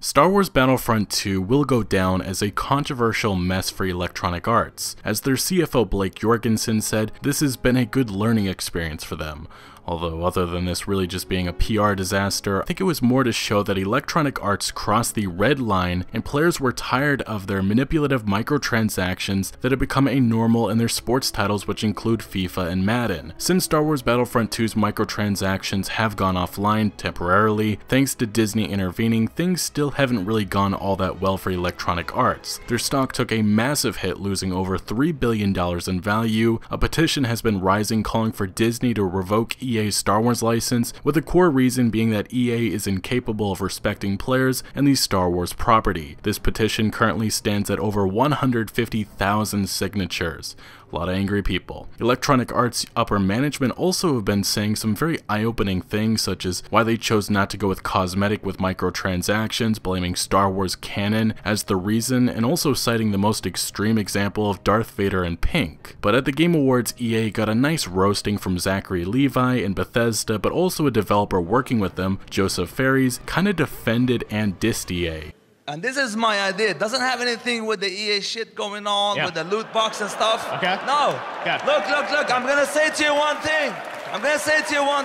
Star Wars Battlefront 2 will go down as a controversial mess for Electronic Arts. As their CFO Blake Jorgensen said, this has been a good learning experience for them. Although other than this really just being a PR disaster, I think it was more to show that Electronic Arts crossed the red line and players were tired of their manipulative microtransactions that have become a normal in their sports titles, which include FIFA and Madden. Since Star Wars Battlefront 2's microtransactions have gone offline temporarily, thanks to Disney intervening, things still haven't really gone all that well for Electronic Arts. Their stock took a massive hit, losing over $3 billion in value. A petition has been rising calling for Disney to revoke EA Star Wars license, with the core reason being that EA is incapable of respecting players and the Star Wars property. This petition currently stands at over 150,000 signatures. A lot of angry people. Electronic Arts upper management also have been saying some very eye-opening things, such as why they chose not to go with cosmetic with microtransactions, blaming Star Wars canon as the reason, and also citing the most extreme example of Darth Vader in pink. But at the Game Awards, EA got a nice roasting from Zachary Levi and Bethesda, but also a developer working with them, Joseph Ferries, kinda defended and dissed EA. And this is my idea. It doesn't have anything with the EA shit going on, with the loot box and stuff. Okay. No. Okay. Look. I'm gonna say to you one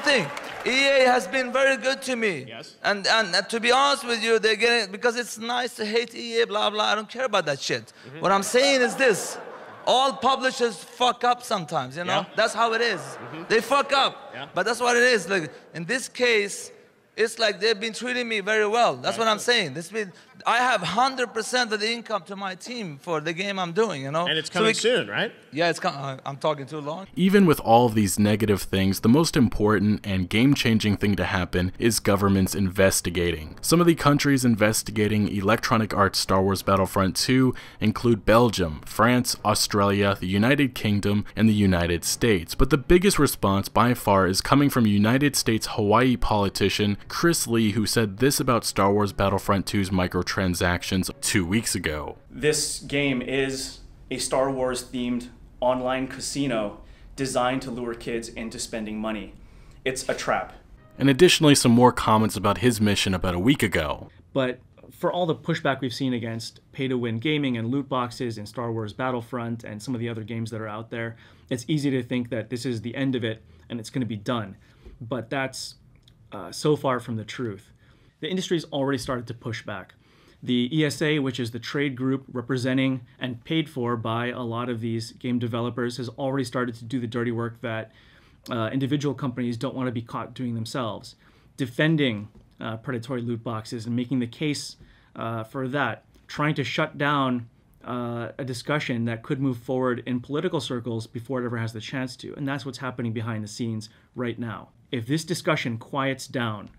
thing. EA has been very good to me. Yes. And to be honest with you, they're getting, because it's nice to hate EA, blah, blah. I don't care about that shit. What I'm saying is this. All publishers fuck up sometimes, you know? Yeah. That's how it is. They fuck up. Yeah. But that's what it is. Like, in this case, it's like they've been treating me very well. That's what I'm saying. I have 100% of the income to my team for the game I'm doing, you know? And it's coming soon, right? Yeah, it's coming. I'm talking too long. Even with all of these negative things, the most important and game-changing thing to happen is governments investigating. Some of the countries investigating Electronic Arts Star Wars Battlefront 2 include Belgium, France, Australia, the United Kingdom, and the United States. But the biggest response by far is coming from United States Hawaii politician Chris Lee, who said this about Star Wars Battlefront 2's microtransactions 2 weeks ago. This game is a Star Wars themed online casino designed to lure kids into spending money. It's a trap. And additionally, some more comments about his mission about a week ago. But for all the pushback we've seen against pay-to-win gaming and loot boxes in Star Wars Battlefront and some of the other games that are out there, it's easy to think that this is the end of it and it's going to be done. But that's so far from the truth. The industry's already started to push back. The ESA, which is the trade group representing and paid for by a lot of these game developers, has already started to do the dirty work that individual companies don't want to be caught doing themselves, defending predatory loot boxes and making the case for that, trying to shut down a discussion that could move forward in political circles before it ever has the chance to. And that's what's happening behind the scenes right now. If this discussion quiets down,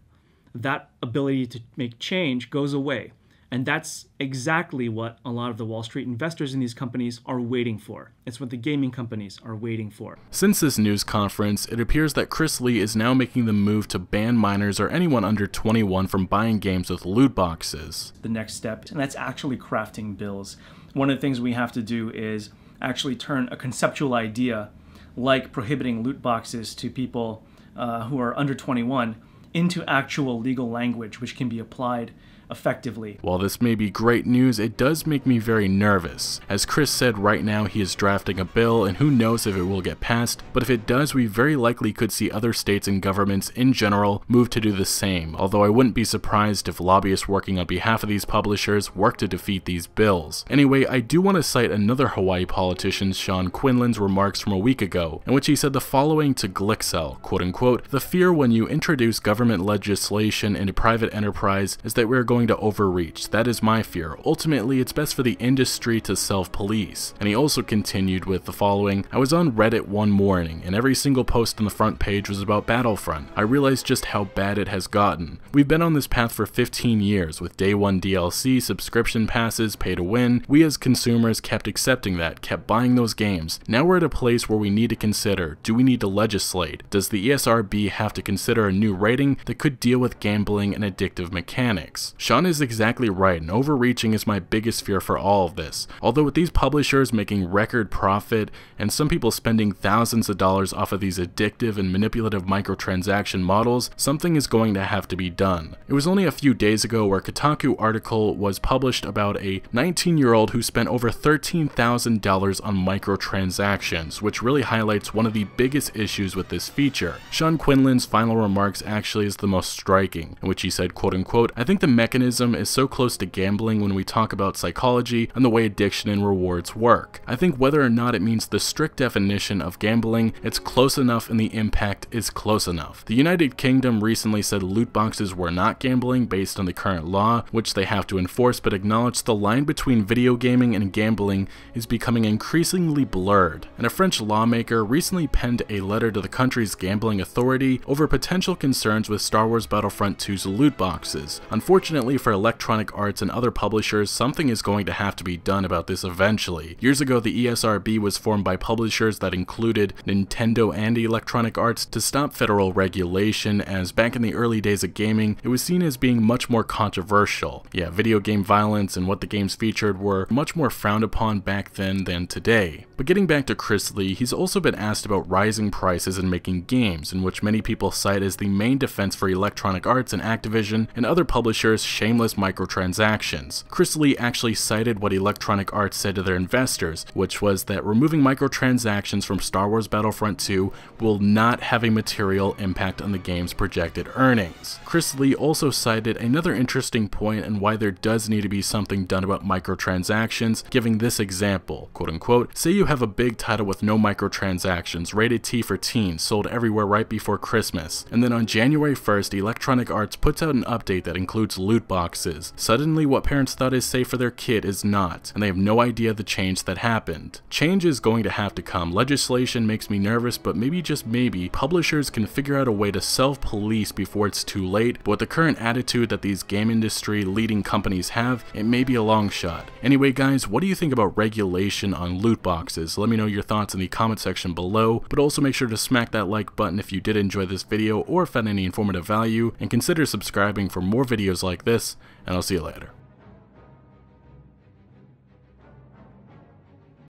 that ability to make change goes away. And that's exactly what a lot of the Wall Street investors in these companies are waiting for. It's what the gaming companies are waiting for. Since this news conference, it appears that Chris Lee is now making the move to ban minors or anyone under 21 from buying games with loot boxes. The next step, and that's actually crafting bills. One of the things we have to do is actually turn a conceptual idea like prohibiting loot boxes to people who are under 21 into actual legal language which can be applied effectively. While this may be great news, it does make me very nervous. As Chris said, right now he is drafting a bill and who knows if it will get passed, but if it does, we very likely could see other states and governments in general move to do the same, although I wouldn't be surprised if lobbyists working on behalf of these publishers work to defeat these bills. Anyway, I do want to cite another Hawaii politician, Shaun Quinlan's remarks from a week ago, in which he said the following to Glixel, quote unquote, "The fear when you introduce government legislation into private enterprise is that we're going to overreach. That is my fear. Ultimately, it's best for the industry to self-police." And he also continued with the following, "I was on Reddit one morning, and every single post on the front page was about Battlefront. I realized just how bad it has gotten. We've been on this path for 15 years, with day one DLC, subscription passes, pay to win. We as consumers kept accepting that, kept buying those games. Now we're at a place where we need to consider, do we need to legislate? Does the ESRB have to consider a new rating that could deal with gambling and addictive mechanics? Shaun is exactly right, and overreaching is my biggest fear for all of this. Although with these publishers making record profit, and some people spending thousands of dollars off of these addictive and manipulative microtransaction models, something is going to have to be done. It was only a few days ago where a Kotaku article was published about a 19-year-old who spent over $13,000 on microtransactions, which really highlights one of the biggest issues with this feature. Shaun Quinlan's final remarks actually is the most striking, in which he said, quote unquote, "I think the mechanism is so close to gambling when we talk about psychology and the way addiction and rewards work. I think whether or not it means the strict definition of gambling, it's close enough and the impact is close enough. The United Kingdom recently said loot boxes were not gambling based on the current law, which they have to enforce, but acknowledged the line between video gaming and gambling is becoming increasingly blurred. And a French lawmaker recently penned a letter to the country's gambling authority over potential concerns with Star Wars Battlefront 2's loot boxes. Unfortunately for Electronic Arts and other publishers, something is going to have to be done about this eventually. Years ago, the ESRB was formed by publishers that included Nintendo and Electronic Arts to stop federal regulation, as back in the early days of gaming, it was seen as being much more controversial. Yeah, video game violence and what the games featured were much more frowned upon back then than today. But getting back to Chris Lee, he's also been asked about rising prices in making games, in which many people cite as the main defense for Electronic Arts and Activision and other publishers' shameless microtransactions. Chris Lee actually cited what Electronic Arts said to their investors, which was that removing microtransactions from Star Wars Battlefront 2 will not have a material impact on the game's projected earnings. Chris Lee also cited another interesting point and why there does need to be something done about microtransactions, giving this example, quote unquote, "Say you have a big title with no microtransactions, rated T for teens, sold everywhere right before Christmas, and then on January 1st, Electronic Arts puts out an update that includes loot boxes. Suddenly what parents thought is safe for their kid is not, and they have no idea the change that happened. Change is going to have to come. Legislation makes me nervous, but maybe, just maybe, publishers can figure out a way to self-police before it's too late, but with the current attitude that these game industry leading companies have, it may be a long shot." Anyway guys, what do you think about regulation on loot boxes? Let me know your thoughts in the comment section below, but also make sure to smack that like button if you did enjoy this video or found any informative value, and consider subscribing for more videos like this, and I'll see you later.